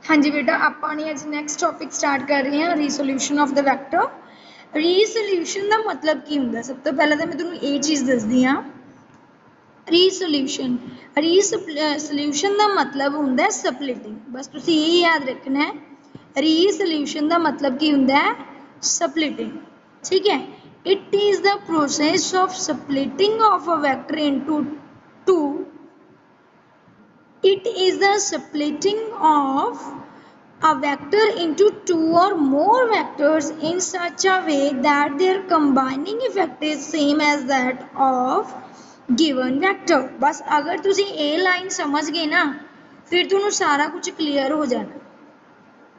हाँ जी बेटा, आपाने अज next topic start कर रहे हैं रीसोल्यूशन ऑफ द वैक्टर। रीसोल्यूशन का मतलब की हुंदा, सब तो पहले तो मैं तुहानूं ये चीज़ दसदी हाँ। रीसोल्यूशन रीसोल्यूशन का मतलब हुंदा सप्लिटिंग। बस तुसीं ये याद रखना है, रीसोल्यूशन का मतलब की हुंदा सप्लिटिंग। ठीक है, it is the process of splitting of a vector into two. It is the splitting of a vector into two or more vectors in such a way that their combining effect is same as that of given vector। बस अगर तुसी ये line समझ गए ना, फिर तुहानूं सारा कुछ क्लियर हो जाना।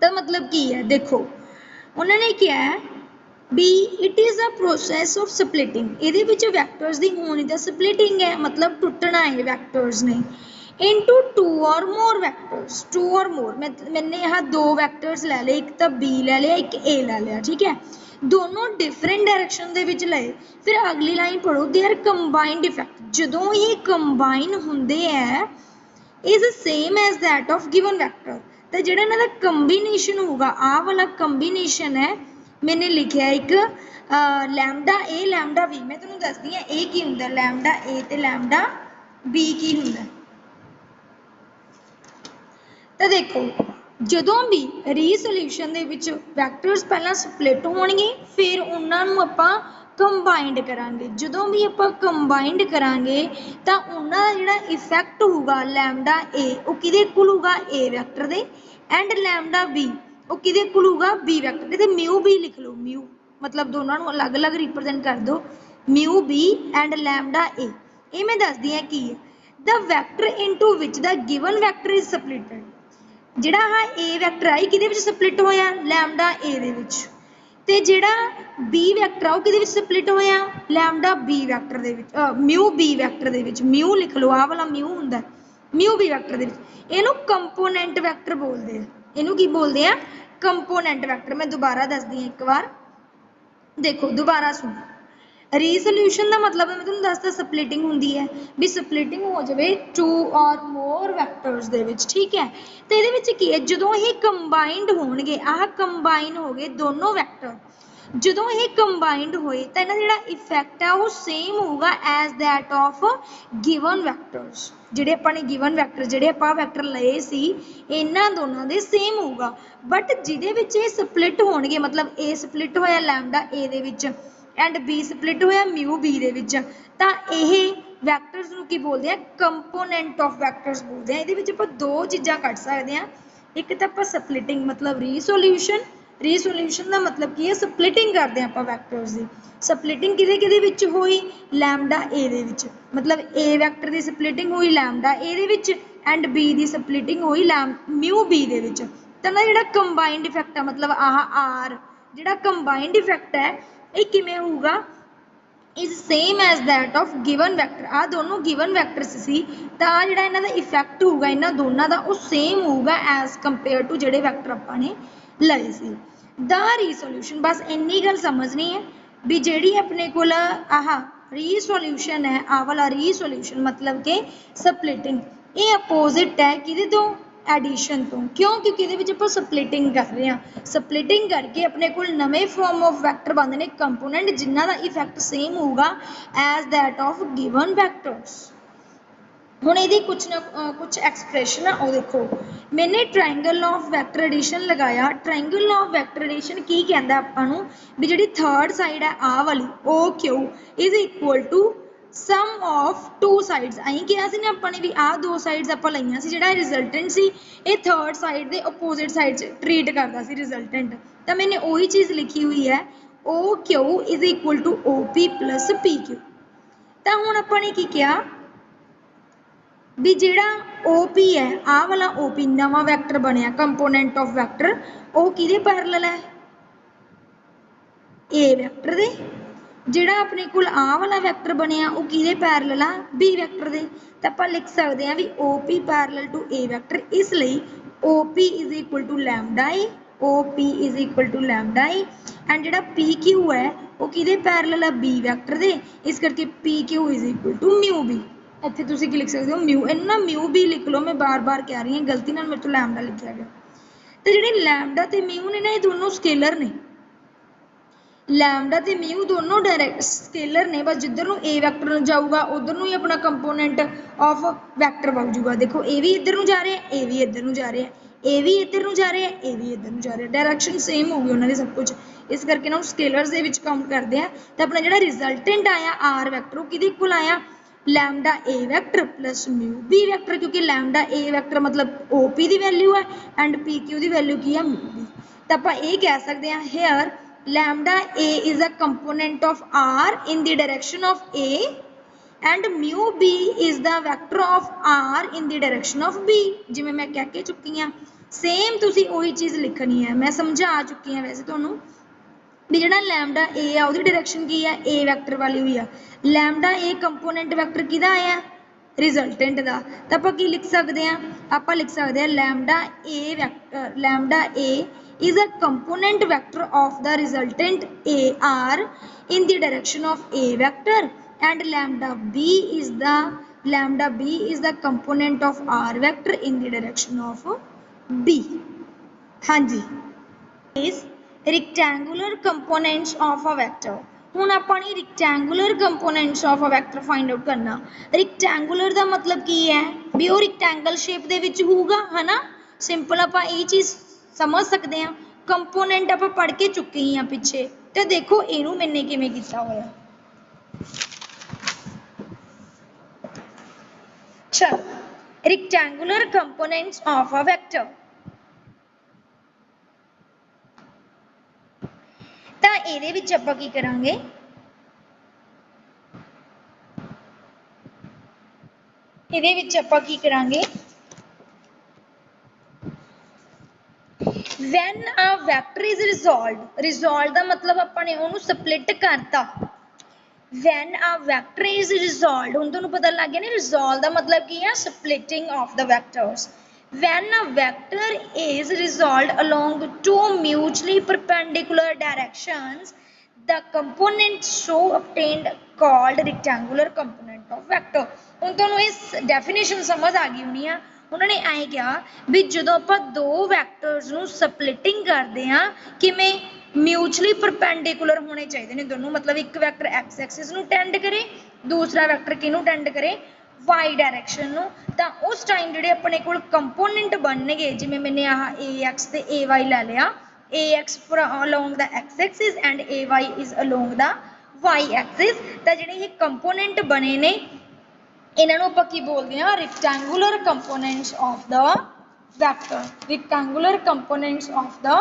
तो मतलब की है, देखो उन्होंने क्या है भी it is a process of splitting. ये वैक्टर्स की होनी तो सप्लिटिंग है, मतलब टुटना है वैक्टर्स ने इनटू टू और मोर वैक्टर्स। टू और मोर मैंने यहाँ दो वैक्टर्स ले लिया, एक तो बी ले लिया, एक ए ले लिया। ठीक है, दोनों डिफरेंट डायरैक्शन दे विच लए। फिर अगली लाइन पढ़ो, दे आर कंबाइंड इफैक्ट। जदों ये कंबाइन हुंदे है is same as that of given vector. तो जिहड़ा इन्हां दा कंबीनेशन होगा, आ वाला कंबीनेशन है, मैंने लिखा एक लैमडा ए लैमडा बी। मैं तुहानूं दसदी हां ए की हुंदा, लैमडा ए ते लैमडा बी की हुंदा। तो देखो जदों भी रीसोल्यूशन दे विच वैक्टर्स पहला स्प्लिट होणगे, फिर उन्हां नूं आपां कंबाइंड करांगे। जदों भी आपां कंबाइंड करांगे तो उन्हां दा जिहड़ा इफैक्ट होगा लैमडा ए वो किहदे इक्वल होगा, ए वैक्टर दे, एंड लैमडा बी वो किहदे इक्वल होगा, बी वैक्टर दे। म्यू बी लिख लो, म्यू मतलब दोनों नूं अलग अलग रिप्रजेंट कर दो, mu B and lambda A. ये मैं दसदी हां की है, the vector into which the given vector is splitted. जिहड़ा हाँ ए वैक्टर आई किहदे विच सप्लिट होया, लैमडा ए दे विच। ते जिहड़ा बी वैक्टर आ वो किहदे विच सप्लिट होया, लैमडा बी वैक्टर दे विच, म्यू बी वैक्टर दे विच। म्यू लिख लो, आ वाला म्यू हुंदा म्यू बी वैक्टर दे विच। इहनूं कंपोनेंट वैक्टर बोलदे आ। इहनूं की बोलदे आ, कंपोनेंट वैक्टर। मैं दोबारा दसदी हां एक बार, देखो दोबारा सुनो। रीसोल्यूशन का मतलब मैं तुहानूं दसदा सप्लिटिंग हुंदी है, भी सप्लिटिंग हो जाए टू और मोर वैक्टर्स दे विच। ठीक है, तो ये विच की है, जदों ये कंबाइंड होणगे, आह कंबाइन हो गए दोनों वैक्टर, जदों ये कंबाइंड होए तो इन्हां दा जिहड़ा इफैक्ट है वो सेम होगा as that of given vectors. जिहड़े आपां ने गिवन वैक्टर, जिहड़े आपां वैक्टर लए सी, इन्हां दोनों दे सेम होगा। बट जिहदे विच ये स्प्लिट होणगे, मतलब ए स्प्लिट होया लैमडा ए दे विच एंड बी स्प्लिट होया म्यू बी दे विच, तां इह वैक्टर्स नूं की बोलदे आ, कंपोनेंट ऑफ वैक्टर्स बोलदे आ। इहदे विच आपां दो चीज़ां कढ सकदे आ, एक तां आपां सप्लिटिंग मतलब रीसोल्यूशन। रीसोल्यूशन का मतलब की है, सप्लिटिंग करते हैं आपां वैक्टर्स की। सप्लिटिंग किहदे किहदे विच होई, लैमडा ए दे विच, मतलब ए वैक्टर की सप्लिटिंग हुई लैमडा ए दे विच एंड बी की सप्लिटिंग हुई म्यू बी दे विच। तां ना जिहड़ा कंबाइंड इफैक्ट है, मतलब आह आर जिहड़ा कंबाइंड इफैक्ट है, ये किवें होऊगा, is same as that of given vector. आ दोनों गिवन वैक्टर्स सी, तो आ जिहड़ा इन्हां दा इफैक्ट होऊगा इन्हां दोनों का वो सेम होऊगा एज कंपेयर टू जिहड़े वैक्टर आपां ने लए सी। द रीसोल्यूशन, बस इन्नी गल समझनी है भी जिहड़ी अपने कोल आह रीसोल्यूशन है, आ वाला रीसोल्यूशन मतलब कि सप्लिटिंग, ये अपोजिट है किहदे तो, एडिशन तो। क्यों, क्योंकि ये आप सप्लिटिंग कर रहे हैं, सप्लिटिंग करके अपने को नवे फॉर्म ऑफ वैक्टर बनते हैं, कंपोनेंट जिन्हों का इफैक्ट सेम होगा as that of given vectors. हुण ये कुछ ना कुछ एक्सप्रैशन है, वो देखो मैंने ट्रायंगल ऑफ वैक्टर एडिशन लगाया। ट्रायंगल ऑफ वैक्टर एडिशन की कहता आपां नूं भी जिहड़ी थर्ड साइड है आ वाली, O Q is equal to sum of two sides. अं कहा सी ना आपां ने भी आ दो साइड्स आपां लईआं सी, जिहड़ा रिजल्टेंट सी ये थर्ड साइड के अपोजिट साइड ट्रीट करता सी रिजल्टेंट। तो मैंने वही चीज़ लिखी हुई है, O Q is equal to O P plus P Q. तो हुण आपां ने की किया भी जिहड़ा ओ पी है, आ वाला ओ पी नवा वैक्टर बनया कंपोनेंट ऑफ वैक्टर, वो किहदे पैरेलल है, ए वैक्टर दे। जिहड़ा अपने कोल आ वाला वैक्टर बनया वो किहदे पैरेलल आ, बी वैक्टर दे। तो आपां लिख सकते हैं भी O P parallel to A vector, इसलिए O P is equal to lambda A, O P is equal to lambda A. And जिहड़ा पी क्यू है वो किहदे पैरेलल है, बी वैक्टर दे, इस करके P Q is equal to mu B. इत्थे तुसीं की लिख सकते हो म्यू, इन्हूं ना म्यू बी लिख लो, मैं बार बार कह रही हूँ गलती नाल मेरे तो लैमडा लिखा गया। तो जिहड़े लैम्डा ते म्यू ने ना ये दोनों स्केलर ने लैम्डा ते म्यू दोनों डायरैक्ट स्केलर ने बस जिधर नूं ए वैक्टर जाऊगा उधर नूं ही अपना कंपोनेंट ऑफ वैक्टर बन जूगा देखो ए भी इधर नूं जा रहा है ए भी इधर नूं जा रहा है ए भी इधर नूं जा रहा है ए भी इधर नूं जा रहा है डायरैक्शन सेम होगी उन्होंने सब कुछ इस करके ना स्केलर्स दे विच काउंट करते हैं तो अपना जिहड़ा रिजल्टेंट आया आर वैक्टर वो किहदे इक्वल आया lambda A vector plus mu B vector क्योंकि लैम्डा ए वैक्टर मतलब ओ पी की वैल्यू है एंड पी क्यू की वैल्यू की है म्यू बी तो आप ये कह सकते हैं hair lambda a is a component of r in the direction of a and mu b is the vector of r in the direction of b जिवें मैं कह के चुकी हाँ सेम तुसी वही चीज़ लिखनी है मैं समझा चुकी हाँ वैसे तुहानू भी जिहड़ा लैम्डा ए आ उहदी डायरेक्शन की है ए वैक्टर वाली हुई है लैम्डा ए कंपोनेंट वैक्टर किहदा आया रिजल्टेंट का तो आप की लिख सकते हैं आप लिख सकते हैं lambda A vector lambda A is a component vector of the resultant AR in the direction of A vector and lambda B is the component of R vector in the direction of B. हाँ जी is rectangular components of a vector. ਹੁਣ ਆਪਾਂ ਨੇ rectangular components of a vector find out करना rectangular ਦਾ मतलब ਕੀ ਹੈ ਵੀ ਉਹ rectangle shape ਦੇ ਵਿੱਚ ਹੋਊਗਾ है ना सिंपल ਆਪਾਂ ਇਹ चीज़ समझ सकते हैं कंपोनेंट आप पढ़ के चुके ही पिछे तो देखो इनू मैंने किवें कीता होया चलो rectangular components of a vector तो इहदे विच आपां की करांगे इहदे विच आपां की करांगे when a vector is resolved का मतलब अपने उन्होंने स्प्लिट करता when a vector is resolved हुण तुहानूं पता लग गया ना resolve का मतलब की है splitting of the vectors when a vector is resolved along two mutually perpendicular directions the component so obtained called rectangular component of vector हुण तुहानूं इस डेफिनेशन समझ आ गई होनी है उन्होंने ऐ कहा भी जो आप दो वैक्टर्स नूं स्प्लिटिंग करते हैं किवें म्यूचुअली परपेंडिकुलर होने चाहिए ने दोनों मतलब एक वैक्टर एक्स एक्सिस नूं टेंड करे दूसरा वैक्टर किनूं टेंड करे वाई डायरैक्शन नूं तां उस टाइम जिहड़े अपने कोल कंपोनेंट बनणगे जिवें मैंने आह ए एक्स ते ए वाई लै लिया A X along the X axis and A Y is along the Y axis तां जिहड़े ये कंपोनेंट बने ने इन्हों आप की बोलते हैं rectangular components of the vector rectangular components of the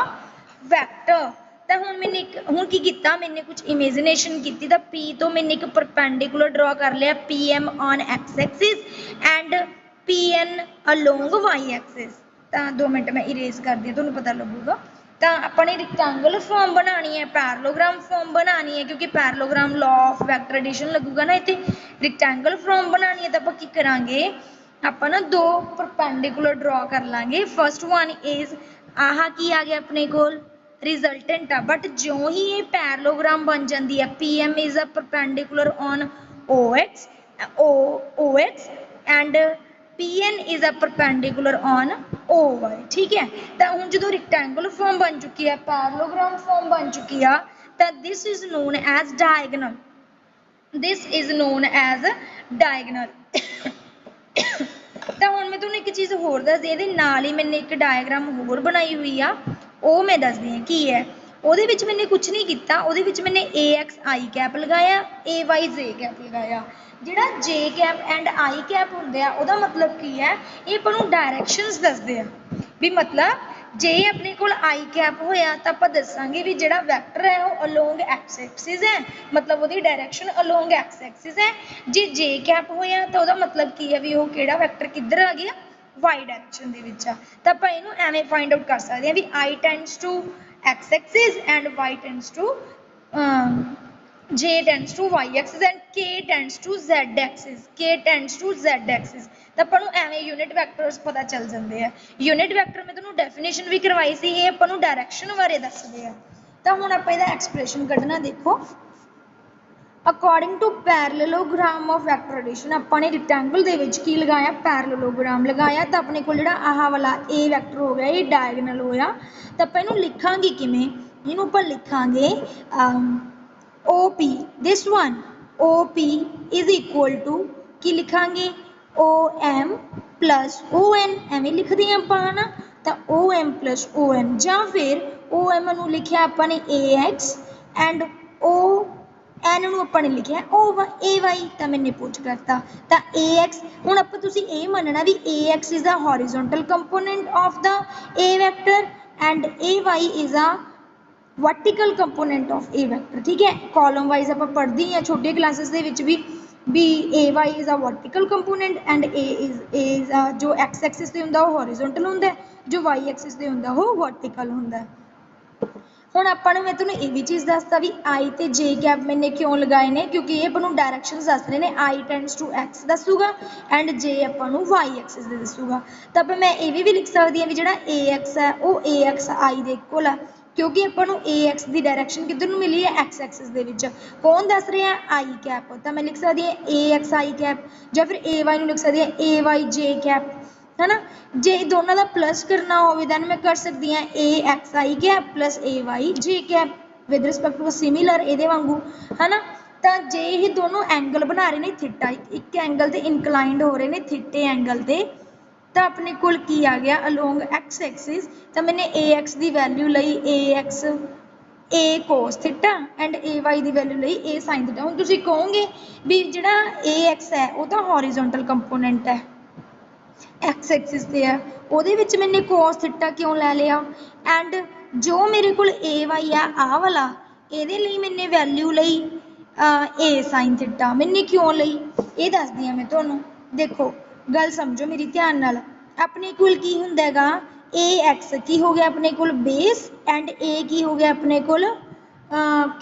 vector तो हुण मैंने हुण की कीता मैंने कुछ इमेजिनेशन की तो पी तो मैंने एक परपेंडिकुलर ड्रॉ कर लिया P M on X axis and P N along Y axis तो 2 मिनट मैं इरेज कर दी तुहानूं पता लगूगा तो अपने रेक्टेंगुलर फॉर्म बनानी है पैरेललोग्राम फॉर्म बनानी है क्योंकि parallelogram law of vector addition लगूगा ना इतने रेक्टेंगल फॉर्म बनानी है तो आप की करांगे आप ना दो परपेंडिकुलर ड्रॉ कर लांगे फर्स्ट वन इज आह की आ गया अपने कोल रिजल्टेंट आ बट जो ही ये पैरेललोग्राम बन जाती है P M is a perpendicular on O X and Pn is a perpendicular on OY ठीक है तो हम जो रेक्टेंगुलर फॉर्म बन चुकी है पैरेललोग्राम फॉर्म बन चुकी है तो this is known as diagonal तो हम मैं तुहानूं एक चीज़ होर दस दी इहदे नाल ही मैंने एक डायग्राम होर बनाई हुई आ वो मैं दस दी की है ਉਹਦੇ ਵਿੱਚ मैंने कुछ नहीं किया ਉਹਦੇ ਵਿੱਚ मैंने ए एक्स आई कैप लगाया ए वाई जे कैप लगाया ਜਿਹੜਾ जे कैप एंड आई कैप ਹੁੰਦੇ ਆ ਉਹਦਾ मतलब की है ये ਆਪਾਂ ਨੂੰ डायरैक्शनस ਦੱਸਦੇ ਆ भी मतलब जे अपने कोल आई कैप होया तो आप दसांगे भी ਜਿਹੜਾ वैक्टर है वो अलोंग एक्स एक्सिस है मतलब ਉਹਦੀ डायरैक्शन अलोंग एक्स एक्सिस है जे जे कैप होया तो ਉਹਦਾ मतलब की है भी वो ਕਿਹੜਾ वैक्टर किधर आ गया वाई डायरैक्शन ਦੇ ਵਿੱਚ ਆ ਤਾਂ ਆਪਾਂ ਇਹਨੂੰ ਐਵੇਂ फाइंड आउट कर सकते हैं भी I tends to x axis and y tends to j tends to y axis and k tends to z axis ਤਾਂ ਆਪਾਂ ਨੂੰ ਐਵੇਂ ਯੂਨਿਟ ਵੈਕਟਰਸ ਪਤਾ ਚੱਲ ਜਾਂਦੇ ਆ ਯੂਨਿਟ ਵੈਕਟਰ ਮੈਂ ਤੁਹਾਨੂੰ ਡੈਫੀਨੇਸ਼ਨ ਵੀ ਕਰਵਾਈ ਸੀ ਇਹ ਆਪਾਂ ਨੂੰ डायरेक्शन ਬਾਰੇ ਦੱਸਦੇ ਆ ਤਾਂ ਹੁਣ ਆਪਾਂ ਇਹਦਾ ਐਕਸਪ੍ਰੈਸ਼ਨ ਕੱਢਣਾ ਦੇਖੋ according to parallelogram of vector addition ਆਪਾਂ ਨੇ ਰੈਕਟੈਂਗਲ ਦੇ ਵਿੱਚ ਕੀ ਲਗਾਇਆ ਪੈਰਲਲੋਗ੍ਰਾਮ ਲਗਾਇਆ ਤਾਂ ਆਪਣੇ ਕੋਲ ਜਿਹੜਾ ਆਹ ਵਾਲਾ A ਵੈਕਟਰ ਹੋ ਗਿਆ ਇਹ ਡਾਇਗਨਲ ਹੋਇਆ ਤਾਂ ਆਪਾਂ ਇਹਨੂੰ ਲਿਖਾਂਗੇ ਕਿਵੇਂ ਇਹਨੂੰ ਆਪਾਂ ਲਿਖਾਂਗੇ OP this one OP is equal to ਕੀ ਲਿਖਾਂਗੇ OM plus ON ਐਵੇਂ ਲਿਖਦੇ ਹਾਂ ਆਪਾਂ ਨਾ ਤਾਂ OM plus ON ਜਾਂ ਫਿਰ OM ਨੂੰ ਲਿਖਿਆ ਆਪਾਂ ਨੇ AX ਐਂਡ N ਨੂੰ ਆਪਾਂ ਨੇ ਲਿਖਿਆ AY ਤਾਂ ਮੈਨੇ ਪੁੱਛ ਕਰਤਾ ਤਾਂ AX ਹੁਣ ਆਪਾਂ ਤੁਸੀਂ ਇਹ ਮੰਨਣਾ ਵੀ AX is the horizontal component of the A vector and AY is a vertical component of A vector ठीक है column wise ਆਪਾਂ ਪੜ੍ਹਦੇ ਹਾਂ ਛੋਟੀਆਂ ਕਲਾਸਿਸ ਦੇ ਵਿੱਚ ਵੀ AY is a vertical component and A is ਜੋ X axis ਤੇ ਹੁੰਦਾ ਉਹ horizontal ਹੁੰਦਾ ਜੋ Y axis ਤੇ ਹੁੰਦਾ ਉਹ vertical ਹੁੰਦਾ ਹੁਣ ਆਪਾਂ ਨੂੰ ਮੈਂ ਤੁਹਾਨੂੰ ਇਹ ਵੀ ਚੀਜ਼ ਦੱਸਦਾ ਵੀ I ਤੇ J ਕੈਪ ਮੈਨੇ ਕਿਉਂ ਲਗਾਏ ਨੇ ਕਿਉਂਕਿ ਇਹ ਆਪਾਂ ਨੂੰ ਡਾਇਰੈਕਸ਼ਨਸ ਦੱਸ ਰਹੇ ਨੇ I ਟੈਂਡਸ ਟੂ X ਦੱਸੂਗਾ ਐਂਡ J ਆਪਾਂ ਨੂੰ Y ਐਕਸਿਸ ਦੇ ਦੱਸੂਗਾ ਤਾਂ ਆਪਾਂ ਮੈਂ ਇਹ ਵੀ ਲਿਖ ਸਕਦੀ ਹਾਂ ਵੀ ਜਿਹੜਾ AX ਹੈ ਉਹ AX I ਦੇ ਇਕੁਅਲ ਹੈ ਕਿਉਂਕਿ ਆਪਾਂ ਨੂੰ AX ਦੀ ਡਾਇਰੈਕਸ਼ਨ ਕਿੱਧਰ ਨੂੰ ਮਿਲੀ ਹੈ X ਐਕਸਿਸ ਦੇ ਵਿੱਚ ਕੌਣ ਦੱਸ ਰਿਹਾ I ਕੈਪ ਤਾਂ ਮੈਂ ਲਿਖ ਸਕਦੀ ਹਾਂ AX I ਕੈਪ ਜਾਂ ਫਿਰ AY ਨੂੰ ਲਿਖ ਸਕਦੀ ਹਾਂ AY J ਕੈਪ है ना जे दोनों का प्लस करना हो दैन मैं कर सकती हाँ AXI cap plus AY J cap with respect to similar ये वांगू है ना तो जे ये दोनों एंगल बना रहे हैं थीटा एक एंगल ते इनकलाइंड हो रहे हैं थीटे एंगल ते तो अपने कोल की आ गया अलोंग X एक्सिस तो मैंने AX की वैल्यू लई AX A cos theta and AY की वैल्यू लई A sin थीटा हुण तुसीं कहोगे भी जिहड़ा AX है वो तो हॉरिजोंटल कंपोनेंट है X एक्सिस ते है ਉਹਦੇ ਵਿੱਚ मैंने cos थीटा क्यों ले लिया एंड जो मेरे को AY है आ वाला ਇਹਦੇ ਲਈ मैंने वैल्यू ਲਈ A sin थीटा मैंने क्यों ਲਈ ਇਹ ਦੱਸਦੀ ਹਾਂ मैं ਤੁਹਾਨੂੰ देखो गल समझो मेरी ध्यान नाल अपने कोल की हुंदा हैगा AX की हो गया अपने कोल बेस एंड A की हो गया अपने कोल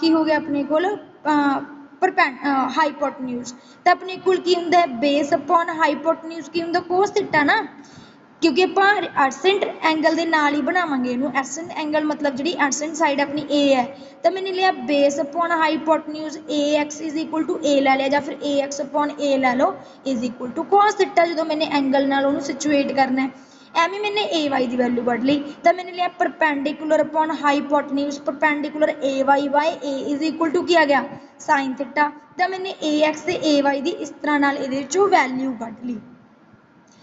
की हो गया अपने कोल हाइपोटन्यूज तो अपने कोल की हुंदा है बेस अपॉन हाइपोटन्यूज की हुंदा कोस थीटा ना क्योंकि ਆਪਾਂ एडसेंट एंगल ਦੇ ਨਾਲ ਹੀ ਬਣਾਵਾਂਗੇ ਇਹਨੂੰ एडसेंट एंगल मतलब ਜਿਹੜੀ एडसेंट साइड अपनी A है तो मैंने लिया base upon hypotenuse AX is equal to A ले लिया या फिर AX अपॉन A ले लो is equal to cos theta जो मैंने एंगल नाल ਉਹਨੂੰ सिचुएट करना है एवं मैंने AY की वैल्यू कढ़ ली तो मैंने लिया perpendicular upon hypotenuse perpendicular AY by A is equal to क्या गया साइन थीटा तो मैंने AX से AY की इस तरह नाल इहदे विचों वैल्यू कढ़ ली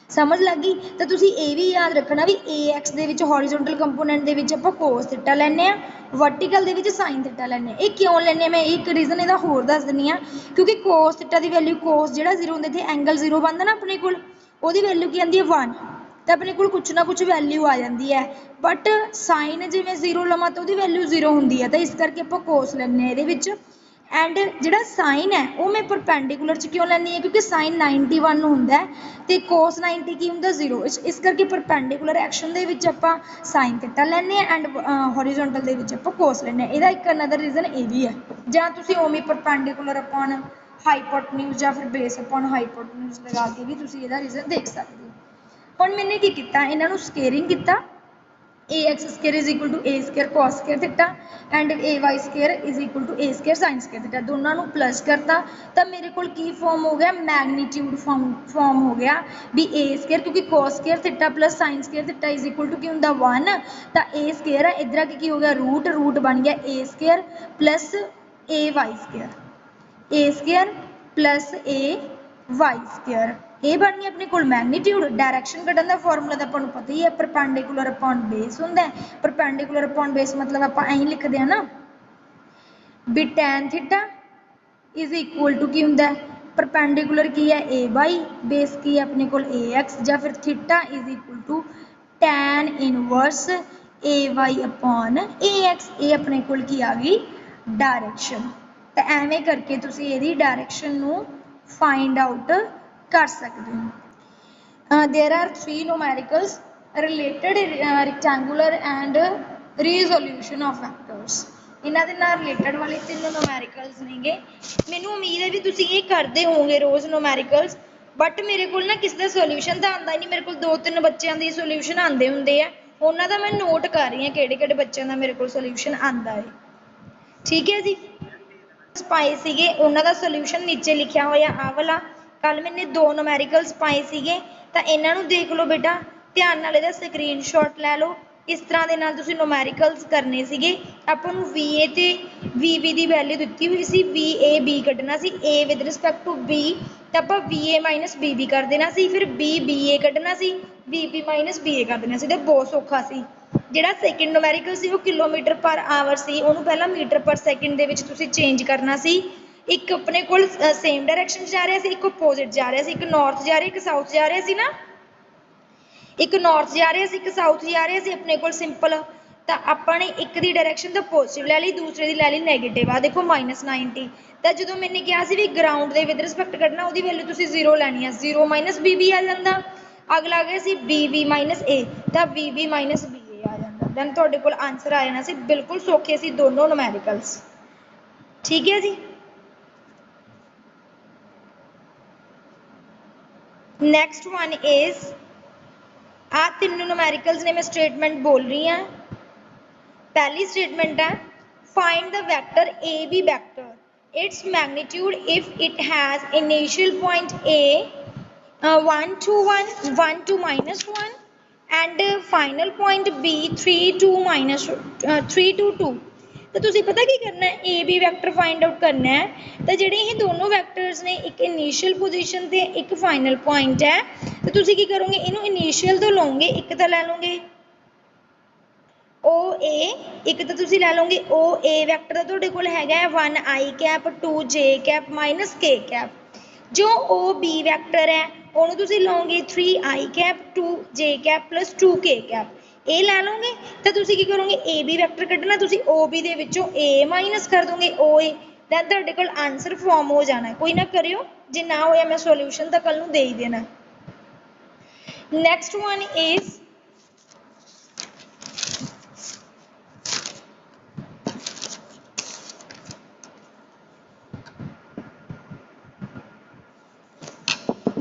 समझ लग गई तो तुसीं ये भी याद रखना भी AX दे विच हॉरिजोंटल कंपोनेंट दे विच आपां cos थीटा लैने आ वर्टिकल दे विच sin थीटा लैने आ ये क्यों लैने मैं एक रीजन इहदा होर दस दिंदी आ क्योंकि cos थीटा दी वैल्यू cos जिहड़ा 0 हुंदा इत्थे एंगल 0 बनदा ना अपने कोल ओहदी वैल्यू की आंदी है 1 तो अपने को कुछ ना कुछ वैल्यू आ जाती है बट साइन जिवें 0 लवां तो वैल्यू 0 होंगी है तो इस करके आप कोस लैने ये एंड जिहड़ा साइन है वो मैं परपेंडिकुलर च क्यों लैनी है क्योंकि साइन 91 होंदा है तो कोस 90 की होंदा 0 इस करके परपेंडिकुलर एक्शन दे विच आपां साइन थीटा लैने एंड हॉरिजोंटल दे विच आपां कोस लैने इहदा एक अनदर रीजन ये भी है जां तुसीं उवें परपेंडिकुलर अपॉन हाइपोटन्यूज या फिर बेस अपॉन हाइपोटन्यूज लगा के भी तुसीं इहदा रीजन देख सकते हो हुण मैंने की कीता इन्हां नूं स्केयरिंग कीता AX square is equal to A square cos square theta and AY square is equal to A square sin square theta दोनों नूं प्लस करता तो मेरे को की फॉर्म हो गया मैग्नीट्यूड फॉर्म हो गया भी A स्केयर क्योंकि cos square theta plus sin square theta is equal to की हुंदा 1 तो A स्केयर है इधर आके की हो गया रूट बन गया A square plus AY square A square plus AY square ये बन गया अपने को मैग्नीट्यूड डायरैक्शन कढ़न का फॉर्मूला तो आपको पता ही है परपेंडिकुलर अपॉन बेस होंदा है परपेंडिकुलर अपॉन बेस मतलब आप ऐं लिखते हैं ना भी tan theta is equal to की होंदा है परपेंडिकुलर की है A बाई बेस की है अपने को AX या फिर theta is equal to tan inverse AY upon AX ये अपने को की आ गई डायरैक्शन तो एवें करके तुसीं इहदी डायरैक्शन नूं फाइंड आउट कर सकते हो there are 3 numericals related rectangular and resolution of vectors इन्हां दे नाल रिलेटेड वाले 3 न्यूमेरिकल्स नेगे मैनूं उम्मीद है भी तुसीं ये करते होंगे रोज़ न्यूमेरिकल्स बट मेरे को ना किसी का सोल्यूशन तो आता ही नहीं मेरे को 2-3 बच्चों के सोल्यूशन आते होंगे है उन्हों का मैं नोट कर रही हूँ किहड़े-किहड़े बच्चों का मेरे को सोल्यूशन आता है ठीक है जी ਪਾਏ ਸੀਗੇ ਉਹਨਾਂ ਦਾ ਸੋਲੂਸ਼ਨ ਨੀਚੇ ਲਿਖਿਆ ਹੋਇਆ ਆ ਵਾਲਾ। ਕੱਲ ਮੈਨੇ 2 ਨੂਮੈਰੀਕਲਸ ਪਾਏ ਸੀਗੇ ਤਾਂ ਇਹਨਾਂ ਨੂੰ ਦੇਖ ਲਓ ਬੇਟਾ, ਧਿਆਨ ਨਾਲ ਇਹਦਾ ਸਕਰੀਨਸ਼ਾਟ ਲੈ ਲਓ। ਇਸ ਤਰ੍ਹਾਂ ਦੇ ਨਾਲ ਤੁਸੀਂ ਨੂਮੈਰੀਕਲਸ ਕਰਨੇ ਸੀਗੇ। ਆਪਾਂ ਨੂੰ VA ਤੇ VB ਦੀ ਵੈਲਿਊ ਦਿੱਤੀ ਹੋਈ ਸੀ, VA B ਕੱਢਣਾ ਸੀ, A with respect to B ਤਾਂ ਆਪਾਂ VA ਮਾਈਨਸ BB ਕਰ ਦੇਣਾ ਸੀ, ਫਿਰ B BA ਕੱਢਣਾ ਸੀ, BB ਮਾਈਨਸ BA ਕਰ ਦੇਣਾ ਸੀ। ਤੇ ਬਹੁਤ ਸੌਖਾ ਸੀ। ਜਿਹੜਾ ਸੈਕਿੰਡ ਨੂਮੈਰੀਕਲ ਸੀ ਉਹ ਕਿਲੋਮੀਟਰ ਪਰ ਆਵਰ ਸੀ, ਉਹਨੂੰ ਪਹਿਲਾਂ ਮੀਟਰ ਪਰ ਸੈਕਿੰਡ ਦੇ ਵਿੱਚ ਤੁਸੀਂ ਚੇਂਜ ਕਰਨਾ ਸੀ। ਇੱਕ ਆਪਣੇ ਕੋਲ ਸੇਮ ਡਾਇਰੈਕਸ਼ਨ 'ਚ ਜਾ ਰਿਹਾ ਸੀ, ਇੱਕ ਆਪੋਜ਼ਿਟ ਜਾ ਰਿਹਾ ਸੀ, ਇੱਕ ਨਾਰਥ ਜਾ ਰਿਹਾ, ਇੱਕ ਸਾਊਥ ਜਾ ਰਿਹਾ ਸੀ ਨਾ, ਇੱਕ ਨਾਰਥ ਜਾ ਰਿਹਾ ਸੀ, ਇੱਕ ਸਾਊਥ ਜਾ ਰਿਹਾ ਸੀ ਆਪਣੇ ਕੋਲ ਸਿੰਪਲ। ਤਾਂ ਆਪਾਂ ਨੇ ਇੱਕ ਦੀ ਡਾਇਰੈਕਸ਼ਨ ਤਾਂ ਪੋਜ਼ਿਟਿਵ ਲੈ ਲਈ, ਦੂਸਰੇ ਦੀ ਲੈ ਲਈ ਨੈਗੇਟਿਵ। ਆ ਦੇਖੋ -90। ਤਾਂ ਜਦੋਂ ਮੈਨੇ ਕਿਹਾ ਸੀ ਵੀ ਗਰਾਊਂਡ ਦੇ ਵਿਦ ਰਿਸਪੈਕਟ ਕੱਢਣਾ, ਉਹਦੀ ਵੈਲਿਊ ਤੁਸੀਂ 0 ਲੈਣੀ ਆ, 0 ਮਾਈਨਸ BB ਆ ਜਾਂਦਾ। ਅਗਲਾ ਆ ਗਿਆ ਸੀ BB ਮਾਈਨਸ A ਤਾਂ BB ਮਾਈਨਸ BA ਆ ਜਾਂਦਾ। ਦੈਨ ਤੁਹਾਡੇ ਕੋਲ ਆਂਸਰ ਆ ਜਾਣਾ ਸੀ। ਬਿਲਕੁਲ ਸੌਖੇ ਸੀ ਦੋਨੋਂ ਨੂਮੈਰੀਕਲਸ। ਠੀਕ ਹੈ ਜੀ। ਨੈਕਸਟ ਵਨ ਇਜ਼, ਆ 3 ਨੂਮੈਰੀਕਲਸ ਨੇ, ਮੈਂ ਸਟੇਟਮੈਂਟ ਬੋਲ ਰਹੀ ਹਾਂ। ਪਹਿਲੀ ਸਟੇਟਮੈਂਟ ਹੈ find the vector AB vector, it's magnitude if it has initial point A 1 to 1, 1 to -1 and final point B 3 to -3 to 2। ਤਾਂ ਤੁਸੀਂ ਪਤਾ ਕੀ ਕਰਨਾ ਹੈ, AB ਵੈਕਟਰ ਫਾਈਂਡ ਆਊਟ ਕਰਨਾ ਹੈ। ਤਾਂ ਜਿਹੜੇ ਇਹ ਦੋਨੋਂ ਵੈਕਟਰਸ ਨੇ, ਇੱਕ ਇਨੀਸ਼ੀਅਲ ਪੋਜੀਸ਼ਨ ਤੇ ਇੱਕ ਫਾਈਨਲ ਪੁਆਇੰਟ ਹੈ, ਤਾਂ ਤੁਸੀਂ ਕੀ ਕਰੋਗੇ, ਇਹਨੂੰ ਇਨੀਸ਼ੀਅਲ ਤੋਂ ਲਓਗੇ, ਇੱਕ ਤਾਂ ਲੈ ਲਓਗੇ OA, ਇੱਕ ਤਾਂ ਤੁਸੀਂ ਲੈ ਲਓਗੇ OA ਵੈਕਟਰ ਦਾ ਤੁਹਾਡੇ ਕੋਲ ਹੈਗਾ ਹੈ 1i cap 2j cap minus k cap. ਜੋ OB ਵੈਕਟਰ ਹੈ ਉਹਨੂੰ ਤੁਸੀਂ ਲਓਗੇ 3i cap 2j cap plus 2k cap. ਇਹ ਲੈ ਲਓਗੇ ਤਾਂ ਤੁਸੀਂ ਕੀ ਕਰੋਗੇ, AB ਵੈਕਟਰ ਕੱਢਣਾ, ਤੁਸੀਂ OB ਦੇ ਵਿੱਚੋਂ A ਮਾਈਨਸ ਕਰ ਦੋਗੇ OA, ਤਾਂ ਤੁਹਾਡੇ ਕੋਲ ਆਂਸਰ ਫਾਰਮ ਹੋ ਜਾਣਾ। ਕੋਈ ਨਾ ਕਰਿਓ, ਜੇ ਨਾ ਹੋਇਆ ਮੈਂ ਸੋਲਿਊਸ਼ਨ ਤਾਂ ਕੱਲ ਨੂੰ ਦੇ ਹੀ ਦੇਣਾ। Next one is,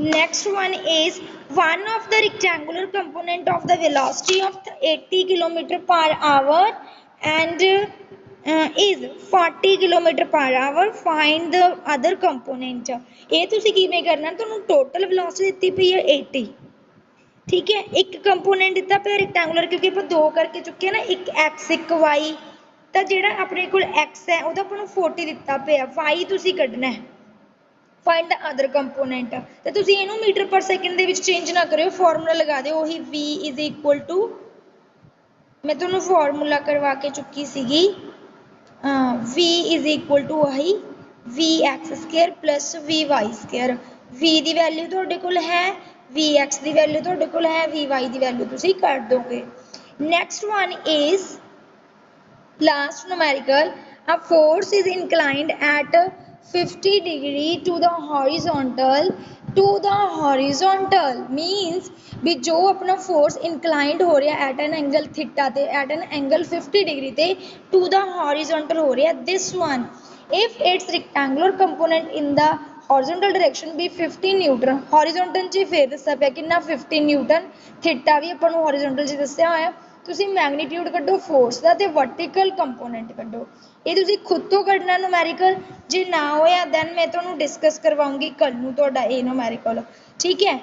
next one is one of the rectangular component of the velocity of 80 km per hour and is 40 km per hour, find the other component। ਇਹ ਤੁਸੀਂ ਕਿਵੇਂ ਕਰਨਾ, ਤੁਹਾਨੂੰ ਟੋਟਲ ਵੈਲੋਸਿਟੀ ਦਿੱਤੀ ਪਈ ਹੈ 80, ਠੀਕ ਹੈ। ਇੱਕ ਕੰਪੋਨੈਂਟ ਦਿੱਤਾ ਪਿਆ ਰੈਕਟੈਂਗੂਲਰ, ਕਿਉਂਕਿ ਆਪਾਂ 2 ਕਰਕੇ ਚੁੱਕੇ ਨਾ, ਇੱਕ x ਇੱਕ y, ਤਾਂ ਜਿਹੜਾ ਆਪਣੇ ਕੋਲ x ਹੈ ਉਹਦਾ ਆਪਾਂ ਨੂੰ 40 ਦਿੱਤਾ ਪਿਆ, y ਤੁਸੀਂ ਕੱਢਣਾ ਹੈ। फाइंड द अदर कंपोनेंट, तो तुसी इनू मीटर पर सेकंड दे विच चेंज ना करियो, फॉर्मूला लगा दिओ वही v इज इक्वल टू, मैं तुहानू फॉर्मूला करवा के चुकी सीगी, v इज इक्वल टू वही vx square plus vy square. v दी वैल्यू तुहाडे कोल है, vx दी वैल्यू तुहाडे कोल है, vy दी वैल्यू तुसी कट दोगे। Next one is last numerical, a force is inclined at 50 degree to the horizontal means भी जो अपना force inclined हो रहा है at an angle theta ते at an angle 50 degree ते to the horizontal हो रहा है, this one if its rectangular component in the horizontal direction be 50 Newton, horizontal च फिर दस्या पिया कितना 50 न्यूटन, थीटा भी अपन horizontal च दस्या होया। ਤੁਸੀਂ ਮੈਗਨੀਟਿਊਡ ਕੱਢੋ ਫੋਰਸ ਦਾ ਤੇ ਵਰਟੀਕਲ ਕੰਪੋਨੈਂਟ ਕੱਢੋ। ਇਹ ਤੁਸੀਂ ਖੁਦ ਤੋਂ ਕੱਢਣਾ ਨੂਮੈਰੀਕਲ, ਜੇ ਨਾ ਹੋਇਆ ਦੈਨ ਮੈਂ ਤੁਹਾਨੂੰ ਡਿਸਕਸ ਕਰਵਾਉਂਗੀ ਕੱਲ ਨੂੰ ਤੁਹਾਡਾ ਇਹ ਨੂਮੈਰੀਕਲ, ਠੀਕ ਹੈ।